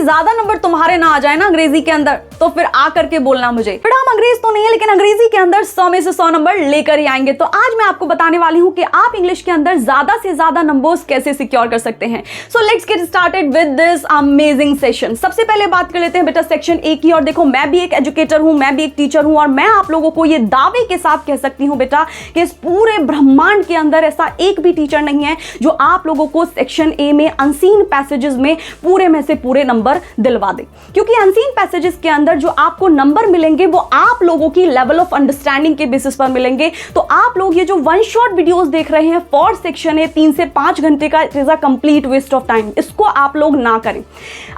ज्यादा नंबर तुम्हारे ना आ जाए ना अंग्रेजी के अंदर तो फिर आ करके बोलना मुझे। बेटा हम अंग्रेज तो नहीं है लेकिन अंग्रेजी के अंदर 100 में से 100 नंबर लेकर ही आएंगे। तो आज मैं आपको बताने वाली हूं कि आप इंग्लिश के अंदर ज्यादा से ज्यादा नंबर्स कैसे सिक्योर कर सकते हैं। So let's get started with this amazing session. सबसे पहले बात कर लेते हैं बेटा सेक्शन ए की। और देखो मैं भी एक एजुकेटर हूं, मैं भी एक टीचर हूं और मैं आप लोगों को ये दावे के साथ कह सकती हूं बेटा कि इस पूरे ब्रह्मांड के अंदर ऐसा एक भी टीचर नहीं है जो आप लोगों को सेक्शन ए में अनसीन पैसेजेस में पूरे में से पूरे नंबर दिलवा दे। क्योंकि अनसीन पैसेजेस के अंदर जो आपको नंबर मिलेंगे वो आप लोगों की लेवल ऑफ अंडरस्टैंडिंग के बेसिस पर मिलेंगे। तो आप लोग ये जो वन शॉट वीडियोस देख रहे हैं फॉर सेक्शन ए 3 से 5 घंटे का, it is a complete waste of time. इसको आप लोग ना करें।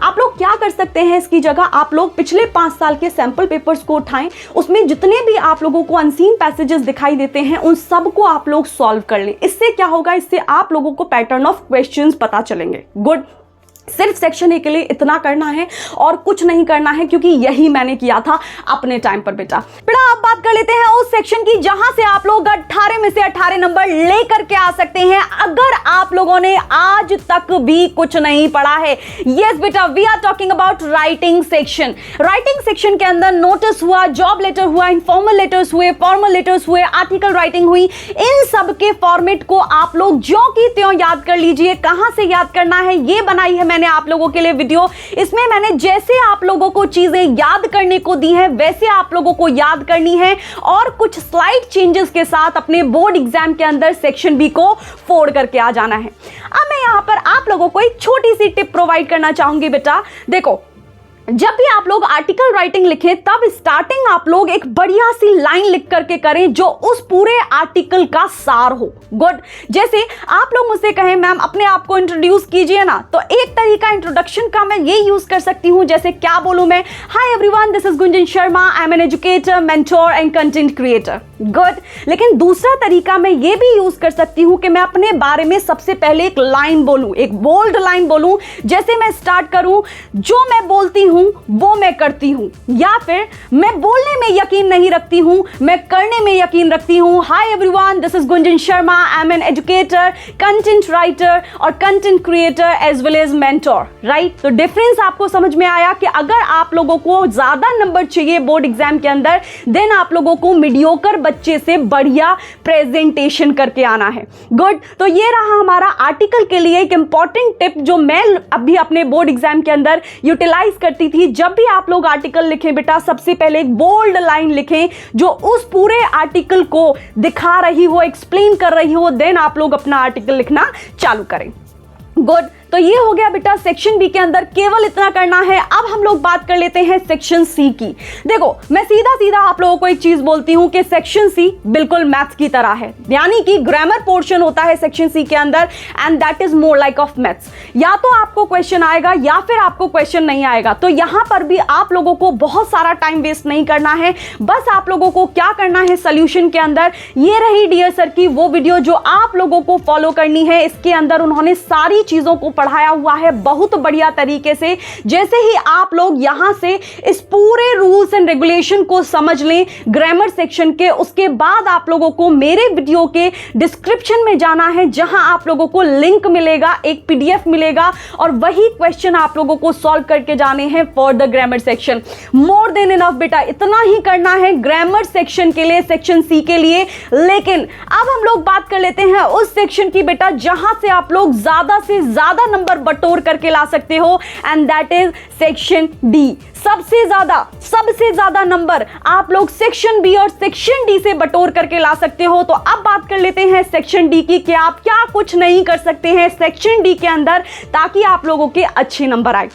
आप लोग क्या कर सकते हैं इसकी जगह, आप लोग पिछले 5 साल के सैंपल पेपर्स को उठाएं, उसमें जितने भी आप लोगों को अनसीन पैसेजेस दिखाई देते हैं उन सबको आप लोग सॉल्व कर लें। इससे क्या होगा, इससे आप लोगों को पैटर्न ऑफ क्वेश्चंस पता चलेंगे। गुड। सिर्फ सेक्शन ए के लिए इतना करना है और कुछ नहीं करना है, क्योंकि यही मैंने किया था अपने टाइम पर बेटा। अब बात कर लेते हैं उस सेक्शन की जहां से आप लोग 18 में से 18 नंबर लेकर के आ सकते हैं अगर आप लोगों ने आज तक भी कुछ नहीं पढ़ा है। यस बेटा, we are talking about writing section. Writing section के अंदर नोटिस हुआ, जॉब लेटर हुआ, इनफॉर्मल लेटर्स हुए, फॉर्मल लेटर्स हुए, आर्टिकल राइटिंग हुई, इन सब के फॉर्मेट को आप लोग ज्यों की त्यों याद कर लीजिए। कहां से याद करना है ये बनाई है मैंने आप लोगों के लिए वीडियो। इसमें मैंने जैसे आप लोगों को चीजें याद करने को दी है वैसे आप लोगों को याद करनी है और कुछ स्लाइड चेंजेस के साथ अपने बोर्ड एग्जाम के अंदर सेक्शन बी को फोड़ करके आ जाना है। अब मैं यहां पर आप लोगों को एक छोटी सी टिप प्रोवाइड करना चाहूंगी बेटा। देखो, जब भी आप लोग आर्टिकल राइटिंग लिखें तब स्टार्टिंग आप लोग एक बढ़िया सी लाइन लिख करके करें जो उस पूरे आर्टिकल का सार हो। गुड। जैसे आप लोग मुझसे कहें मैम अपने आप को इंट्रोड्यूस कीजिए ना, तो एक तरीका इंट्रोडक्शन का मैं ये यूज कर सकती हूं। जैसे क्या बोलूं मैं, हाय everyone, this is Gunjan Sharma, I am an educator, mentor and content creator. Good. लेकिन दूसरा तरीका मैं ये भी यूज कर सकती हूं कि मैं अपने बारे में सबसे पहले एक लाइन बोलूं, एक बोल्ड लाइन बोलूं। जैसे मैं स्टार्ट करूं, जो मैं बोलती हूं वो मैं करती हूं, या फिर मैं बोलने में यकीन नहीं रखती हूं, मैं करने में यकीन रखती हूं। Hi everyone, this is Gunjan Sharma, I am an educator, content writer और content creator as well as mentor. Right. तो डिफरेंस आपको समझ में आया कि अगर आप लोगों को ज्यादा नंबर चाहिए बोर्ड एग्जाम के अंदर, देन आप लोगों को मीडियोकर बच्चे से बढ़िया प्रेजेंटेशन करके आना है। गुड। तो ये रहा हमारा आर्टिकल के लिए एक इंपॉर्टेंट टिप जो मैं अभी अपने बोर्ड एग्जाम के अंदर यूटिलाइज करती थी। जब भी आप लोग आर्टिकल लिखें बेटा, सबसे पहले एक बोल्ड लाइन लिखें जो उस पूरे आर्टिकल को दिखा रही हो, एक्सप्लेन कर रही हो, देन आप लोग अपना आर्टिकल लिखना चालू करें। गुड। तो ये हो गया बेटा सेक्शन बी के अंदर केवल इतना करना है। अब हम लोग बात कर लेते हैं सेक्शन सी की। देखो, मैं सीधा सीधा आप लोगों को एक चीज बोलती हूं कि सेक्शन सी बिल्कुल मैथ्स की तरह है, यानी कि ग्रामर पोर्शन होता है सेक्शन सी के अंदर and that is more like of maths. या तो आपको क्वेश्चन आएगा या फिर आपको क्वेश्चन नहीं आएगा। तो यहां पर भी आप लोगों को बहुत सारा टाइम वेस्ट नहीं करना है। बस आप लोगों को क्या करना है सोल्यूशन के अंदर, ये रही डियर सर की वो वीडियो जो आप लोगों को फॉलो करनी है। इसके अंदर उन्होंने सारी चीजों को पढ़ाया हुआ है बहुत बढ़िया तरीके से। जैसे ही आप लोग यहां से इस पूरे रूल्स एंड रेगुलेशन को समझ लें ग्रामर सेक्शन के, उसके बाद आप लोगों को मेरे वीडियो के डिस्क्रिप्शन में जाना है जहां आप लोगों को लिंक मिलेगा, एक पीडीएफ मिलेगा और वही क्वेश्चन आप लोगों को सॉल्व करके जाने हैं for the grammar section. More than enough बेटा, इतना ही करना है ग्रामर सेक्शन के लिए, सेक्शन सी के लिए। लेकिन अब हम लोग बात कर लेते हैं उस सेक्शन की बेटा जहां से आप लोग ज्यादा से ज्यादा नंबर बटोर करके ला सकते हो and that is section D. सबसे ज्यादा नंबर आप लोग सेक्शन बी और सेक्शन डी से बटोर करके ला सकते हो। तो अब बात कर लेते हैं सेक्शन डी की कि आप क्या कुछ नहीं कर सकते हैं सेक्शन डी के अंदर ताकि आप लोगों के अच्छे नंबर आए।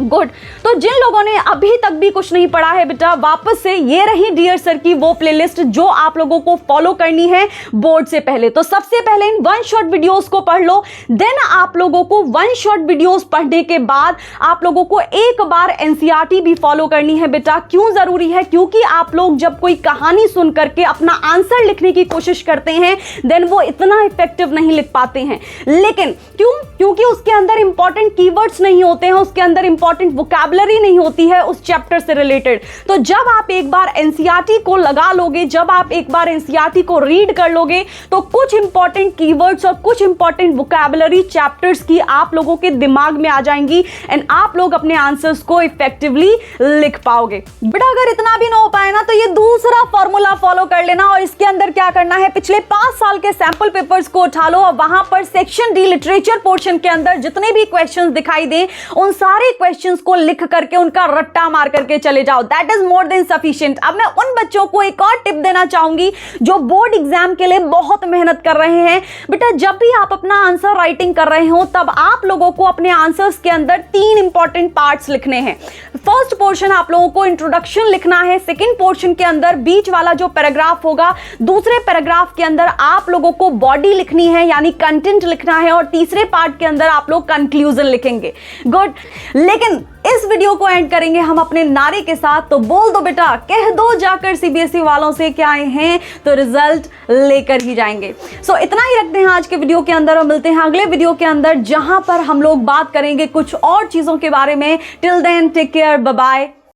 गुड। तो जिन लोगों ने अभी तक भी कुछ नहीं पढ़ा है बेटा, वापस से ये रही डियर सर की वो प्लेलिस्ट जो आप लोगों को फॉलो करनी है बोर्ड से पहले। तो सबसे पहले इन वन शॉट वीडियोस को पढ़ लो, देन आप लोगों को वन शॉट वीडियोस पढ़ने के बाद आप लोगों को एक बार एनसीईआरटी भी फॉलो करनी है बेटा। क्यों जरूरी है? क्योंकि आप लोग जब कोई कहानी सुन करके अपना आंसर लिखने की कोशिश करते हैं देन वो इतना इफेक्टिव नहीं लिख पाते हैं। लेकिन क्योंकि उसके अंदर इंपॉर्टेंट कीवर्ड्स नहीं होते हैं, उसके अंदर इंपॉर्टेंट वोकैबुलरी नहीं होती है उस चैप्टर से रिलेटेड। तो जब आप एक बार एनसीईआरटी को लगा लोगे, जब आप एक बार एनसीईआरटी को रीड कर लोगे, तो कुछ इंपॉर्टेंट कीवर्ड्स और कुछ इंपॉर्टेंट वोकैबुलरी चैप्टर्स की आप लोगों के दिमाग में आ जाएंगी एंड आप लोग अपने आंसर्स को इफेक्टिवली लिख पाओगे। बेटा अगर इतना भी ना हो पाए ना, तो ये दूसरा फॉर्मूला फॉलो कर लेना और इसके अंदर क्या करना है, पिछले 5 साल के सैंपल पेपर्स को उठा लो और वहां पर सेक्शन डी लिटरेचर पोर्शन के अंदर जितने भी क्वेश्चंस दिखाई दें उन सारे क्वेश्चंस को लिख करके उनका रट्टा मार करके चले जाओ। That is more than sufficient. अब मैं उन बच्चों को एक और टिप देना चाहूंगी जो बोर्ड एग्जाम के लिए बहुत मेहनत कर रहे हैं। बेटा जब भी आप अपना आंसर राइटिंग कर रहे हो तब आप लोगों को अपने आंसर्स के अंदर 3 इंपॉर्टेंट पार्ट्स लिखने हैं। फर्स्ट पोर्शन आप लोगों को इंट्रोडक्शन लिखना है, सेकंड पोर्शन के अंदर बीच वाला जो पैराग्राफ होगा, दूसरे पैराग्राफ के अंदर आप लोगों को बॉडी लिखनी है यानी कंटेंट लिखना है और तीसरे पार्ट के अंदर आप लोग कंक्लूजन लिखेंगे। गुड। लेकिन इस वीडियो को एंड करेंगे हम अपने नारे के साथ, तो बोल दो बेटा, कह दो जाकर सीबीएसई वालों से क्या आए हैं तो रिजल्ट लेकर ही जाएंगे। सो इतना ही रखते हैं आज के वीडियो के अंदर और मिलते हैं अगले वीडियो के अंदर जहां पर हम लोग बात करेंगे कुछ और चीजों के बारे में। Till then take care, bye bye.